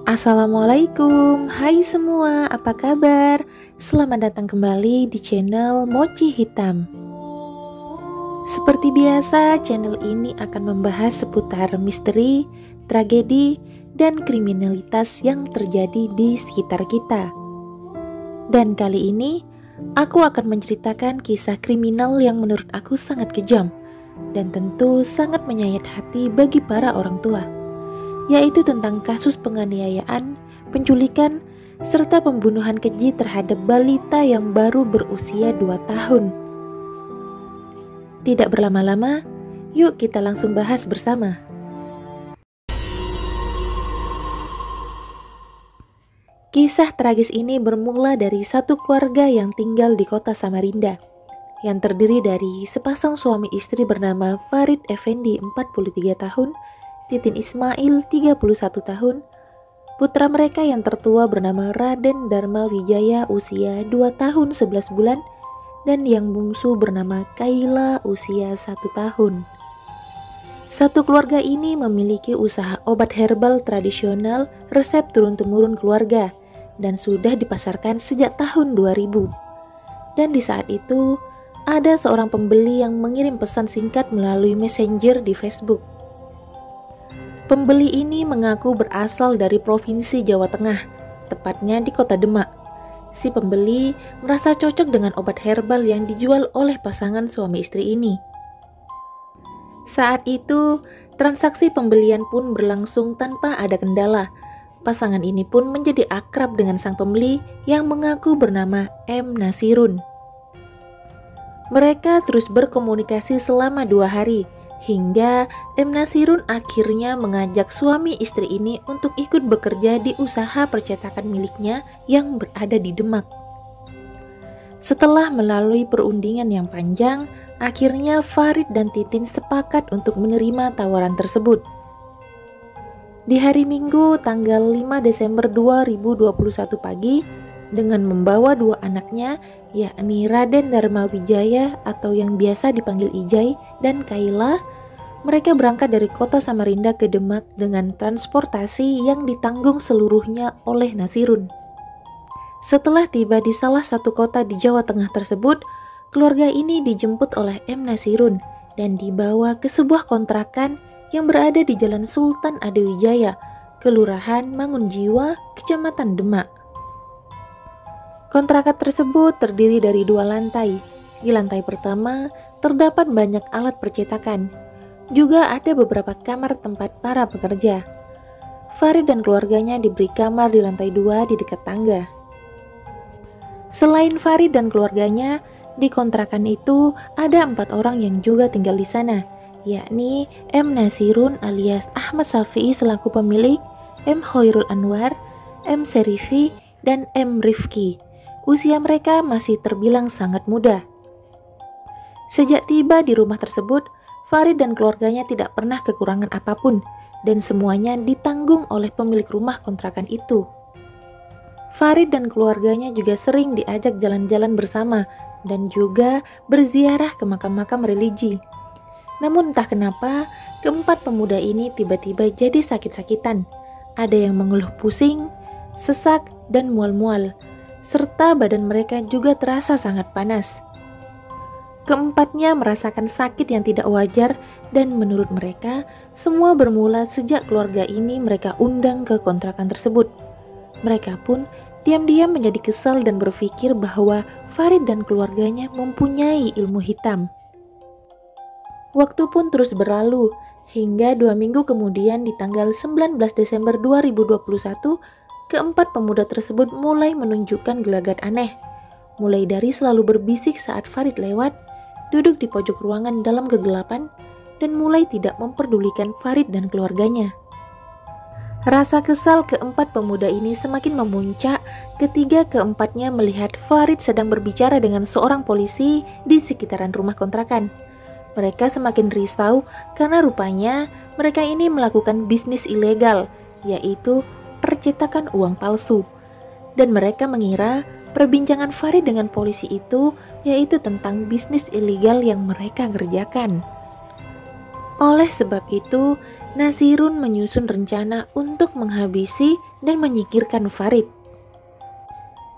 Assalamualaikum, hai semua, apa kabar? Selamat datang kembali di channel Mochi Hitam. Seperti biasa, channel ini akan membahas seputar misteri, tragedi, dan kriminalitas yang terjadi di sekitar kita. Dan kali ini, aku akan menceritakan kisah kriminal yang menurut aku sangat kejam dan tentu sangat menyayat hati bagi para orang tua, yaitu tentang kasus penganiayaan, penculikan, serta pembunuhan keji terhadap balita yang baru berusia 2 tahun. Tidak berlama-lama, yuk kita langsung bahas bersama. Kisah tragis ini bermula dari satu keluarga yang tinggal di kota Samarinda, yang terdiri dari sepasang suami istri bernama Farid Effendi 43 tahun, Titin Ismail 31 tahun, putra mereka yang tertua bernama Raden Dharma Wijaya usia 2 tahun 11 bulan, dan yang bungsu bernama Kaila usia 1 tahun. Satu keluarga ini memiliki usaha obat herbal tradisional resep turun-temurun keluarga dan sudah dipasarkan sejak tahun 2000. Dan di saat itu, ada seorang pembeli yang mengirim pesan singkat melalui Messenger di Facebook. Pembeli ini mengaku berasal dari Provinsi Jawa Tengah, tepatnya di kota Demak. Si pembeli merasa cocok dengan obat herbal yang dijual oleh pasangan suami istri ini. Saat itu, transaksi pembelian pun berlangsung tanpa ada kendala. Pasangan ini pun menjadi akrab dengan sang pembeli yang mengaku bernama M. Nasirun. Mereka terus berkomunikasi selama 2 hari, hingga M. Nasirun akhirnya mengajak suami istri ini untuk ikut bekerja di usaha percetakan miliknya yang berada di Demak. Setelah melalui perundingan yang panjang, akhirnya Farid dan Titin sepakat untuk menerima tawaran tersebut. Di hari Minggu tanggal 5 Desember 2021 pagi, dengan membawa 2 anaknya, yakni Raden Dharma Wijaya atau yang biasa dipanggil Ijai dan Kaila, mereka berangkat dari kota Samarinda ke Demak dengan transportasi yang ditanggung seluruhnya oleh Nasirun. Setelah tiba di salah satu kota di Jawa Tengah tersebut, keluarga ini dijemput oleh M. Nasirun dan dibawa ke sebuah kontrakan yang berada di Jalan Sultan Adewijaya, Kelurahan Mangunjiwa, Kecamatan Demak. Kontrakan tersebut terdiri dari 2 lantai. Di lantai pertama terdapat banyak alat percetakan. Juga ada beberapa kamar tempat para pekerja. Farid dan keluarganya diberi kamar di lantai 2 di dekat tangga. Selain Farid dan keluarganya, di kontrakan itu ada 4 orang yang juga tinggal di sana, yakni M. Nasirun alias Ahmad Safi'i selaku pemilik, M. Hoirul Anwar, M. Serifi, dan M. Rifki. Usia mereka masih terbilang sangat muda. Sejak tiba di rumah tersebut, Farid dan keluarganya tidak pernah kekurangan apapun, dan semuanya ditanggung oleh pemilik rumah kontrakan itu. Farid dan keluarganya juga sering diajak jalan-jalan bersama dan juga berziarah ke makam-makam religi. Namun entah kenapa, keempat pemuda ini tiba-tiba jadi sakit-sakitan. Ada yang mengeluh pusing, sesak, dan mual-mual, serta badan mereka juga terasa sangat panas. Keempatnya merasakan sakit yang tidak wajar dan menurut mereka, semua bermula sejak keluarga ini mereka undang ke kontrakan tersebut. Mereka pun diam-diam menjadi kesal dan berpikir bahwa Farid dan keluarganya mempunyai ilmu hitam. Waktu pun terus berlalu, hingga 2 minggu kemudian di tanggal 19 Desember 2021, keempat pemuda tersebut mulai menunjukkan gelagat aneh. Mulai dari selalu berbisik saat Farid lewat, duduk di pojok ruangan dalam kegelapan, dan mulai tidak memperdulikan Farid dan keluarganya. Rasa kesal keempat pemuda ini semakin memuncak ketika keempatnya melihat Farid sedang berbicara dengan seorang polisi di sekitaran rumah kontrakan. Mereka semakin risau karena rupanya mereka ini melakukan bisnis ilegal, yaitu percetakan uang palsu. Dan mereka mengira perbincangan Farid dengan polisi itu yaitu tentang bisnis ilegal yang mereka kerjakan. Oleh sebab itu, Nasirun menyusun rencana untuk menghabisi dan menyingkirkan Farid.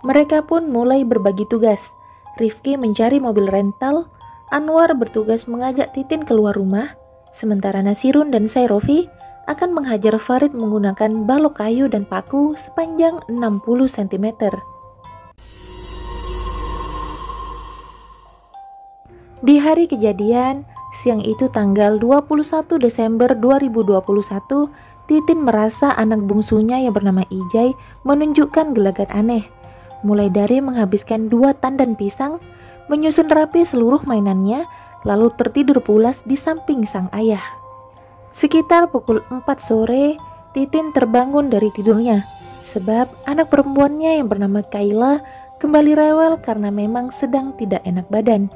Mereka pun mulai berbagi tugas. Rifki mencari mobil rental, Anwar bertugas mengajak Titin keluar rumah, sementara Nasirun dan Sairofi akan menghajar Farid menggunakan balok kayu dan paku sepanjang 60 cm. Di hari kejadian, siang itu tanggal 21 Desember 2021, Titin merasa anak bungsunya yang bernama Ijai menunjukkan gelagat aneh. Mulai dari menghabiskan 2 tandan pisang, menyusun rapi seluruh mainannya, lalu tertidur pulas di samping sang ayah. Sekitar pukul 4 sore, Titin terbangun dari tidurnya, sebab anak perempuannya yang bernama Kayla kembali rewel karena memang sedang tidak enak badan.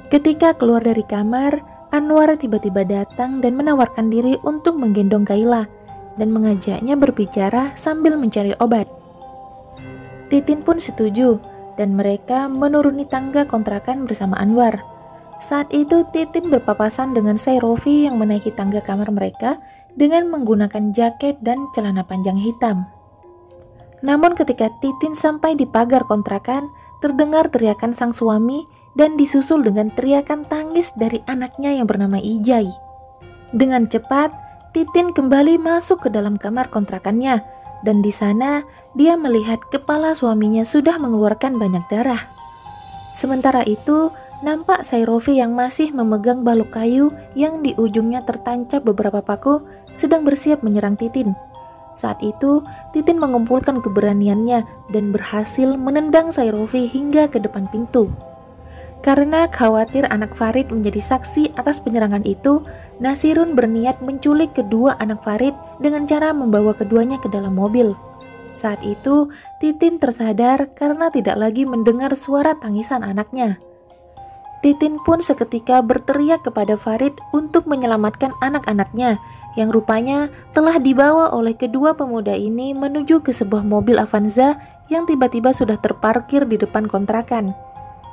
Ketika keluar dari kamar, Anwar tiba-tiba datang dan menawarkan diri untuk menggendong Kayla dan mengajaknya berbicara sambil mencari obat. Titin pun setuju dan mereka menuruni tangga kontrakan bersama Anwar. Saat itu Titin berpapasan dengan Sairofi yang menaiki tangga kamar mereka dengan menggunakan jaket dan celana panjang hitam. Namun ketika Titin sampai di pagar kontrakan, terdengar teriakan sang suami dan disusul dengan teriakan tangis dari anaknya yang bernama Ijai. Dengan cepat, Titin kembali masuk ke dalam kamar kontrakannya, dan di sana dia melihat kepala suaminya sudah mengeluarkan banyak darah. Sementara itu, nampak Sairofi yang masih memegang balok kayu yang di ujungnya tertancap beberapa paku sedang bersiap menyerang Titin. Saat itu, Titin mengumpulkan keberaniannya dan berhasil menendang Sairofi hingga ke depan pintu. Karena khawatir anak Farid menjadi saksi atas penyerangan itu, Nasirun berniat menculik kedua anak Farid dengan cara membawa keduanya ke dalam mobil. Saat itu, Titin tersadar karena tidak lagi mendengar suara tangisan anaknya. Titin pun seketika berteriak kepada Farid untuk menyelamatkan anak-anaknya yang rupanya telah dibawa oleh kedua pemuda ini menuju ke sebuah mobil Avanza yang tiba-tiba sudah terparkir di depan kontrakan.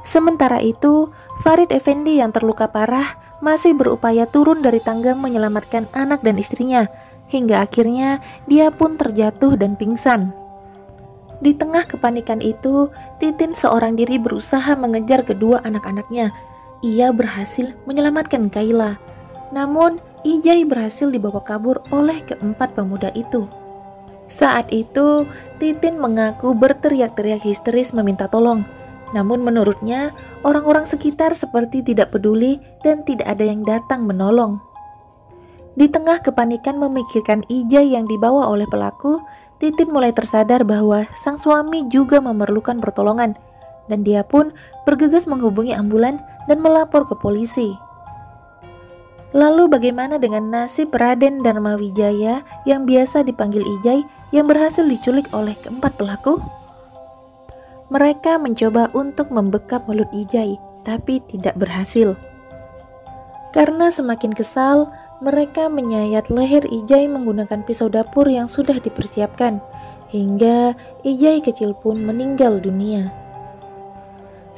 Sementara itu, Farid Effendi yang terluka parah masih berupaya turun dari tangga menyelamatkan anak dan istrinya, hingga akhirnya dia pun terjatuh dan pingsan. Di tengah kepanikan itu, Titin seorang diri berusaha mengejar kedua anak-anaknya. Ia berhasil menyelamatkan Kayla. Namun, Ijai berhasil dibawa kabur oleh keempat pemuda itu. Saat itu, Titin mengaku berteriak-teriak histeris meminta tolong. Namun menurutnya, orang-orang sekitar seperti tidak peduli dan tidak ada yang datang menolong. Di tengah kepanikan memikirkan Ijai yang dibawa oleh pelaku, Titin mulai tersadar bahwa sang suami juga memerlukan pertolongan, dan dia pun bergegas menghubungi ambulan dan melapor ke polisi. Lalu bagaimana dengan nasib Raden Dharma Wijaya yang biasa dipanggil Ijai yang berhasil diculik oleh keempat pelaku? Mereka mencoba untuk membekap mulut Ijai, tapi tidak berhasil. Karena semakin kesal, mereka menyayat leher Ijai menggunakan pisau dapur yang sudah dipersiapkan, hingga Ijai kecil pun meninggal dunia.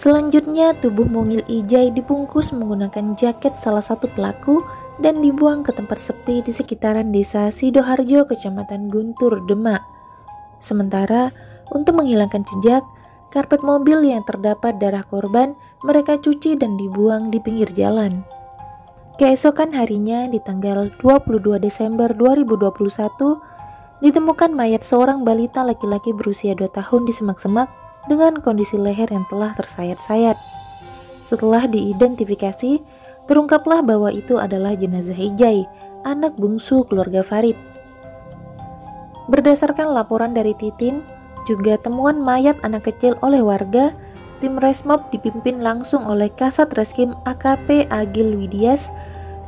Selanjutnya, tubuh mungil Ijai dibungkus menggunakan jaket salah satu pelaku dan dibuang ke tempat sepi di sekitaran desa Sidoharjo, Kecamatan Guntur, Demak. Sementara, untuk menghilangkan jejak, karpet mobil yang terdapat darah korban mereka cuci dan dibuang di pinggir jalan. Keesokan harinya di tanggal 22 Desember 2021, ditemukan mayat seorang balita laki-laki berusia 2 tahun di semak-semak dengan kondisi leher yang telah tersayat-sayat. Setelah diidentifikasi, terungkaplah bahwa itu adalah jenazah Ijai, anak bungsu keluarga Farid. Berdasarkan laporan dari Titin, juga temuan mayat anak kecil oleh warga, tim Resmob dipimpin langsung oleh Kasat Reskrim AKP Agil Widias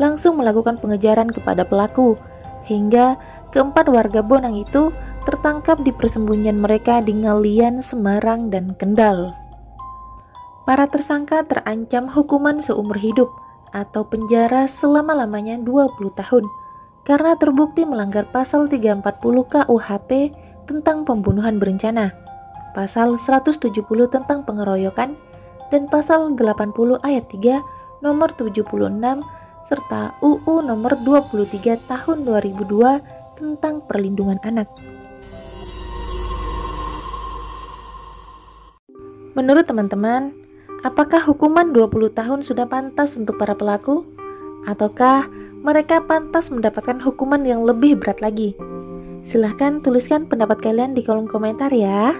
langsung melakukan pengejaran kepada pelaku, hingga keempat warga Bonang itu tertangkap di persembunyian mereka di Ngalian, Semarang, dan Kendal. Para tersangka terancam hukuman seumur hidup atau penjara selama-lamanya 20 tahun karena terbukti melanggar pasal 340 KUHP tentang pembunuhan berencana, pasal 170 tentang pengeroyokan, dan pasal 80 ayat 3 nomor 76 serta UU nomor 23 tahun 2002 tentang perlindungan anak. Menurut teman-teman, apakah hukuman 20 tahun sudah pantas untuk para pelaku? Ataukah mereka pantas mendapatkan hukuman yang lebih berat lagi? Silahkan tuliskan pendapat kalian di kolom komentar ya.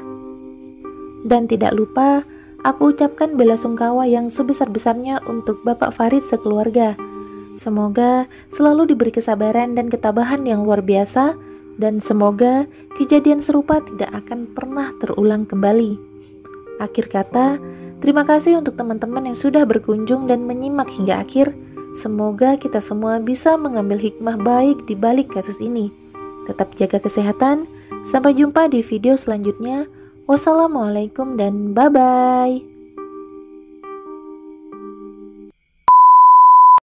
Dan tidak lupa, aku ucapkan bela sungkawa yang sebesar-besarnya untuk Bapak Farid sekeluarga. Semoga selalu diberi kesabaran dan ketabahan yang luar biasa, dan semoga kejadian serupa tidak akan pernah terulang kembali. Akhir kata, terima kasih untuk teman-teman yang sudah berkunjung dan menyimak hingga akhir. Semoga kita semua bisa mengambil hikmah baik di balik kasus ini. Tetap jaga kesehatan. Sampai jumpa di video selanjutnya. Wassalamualaikum dan bye-bye.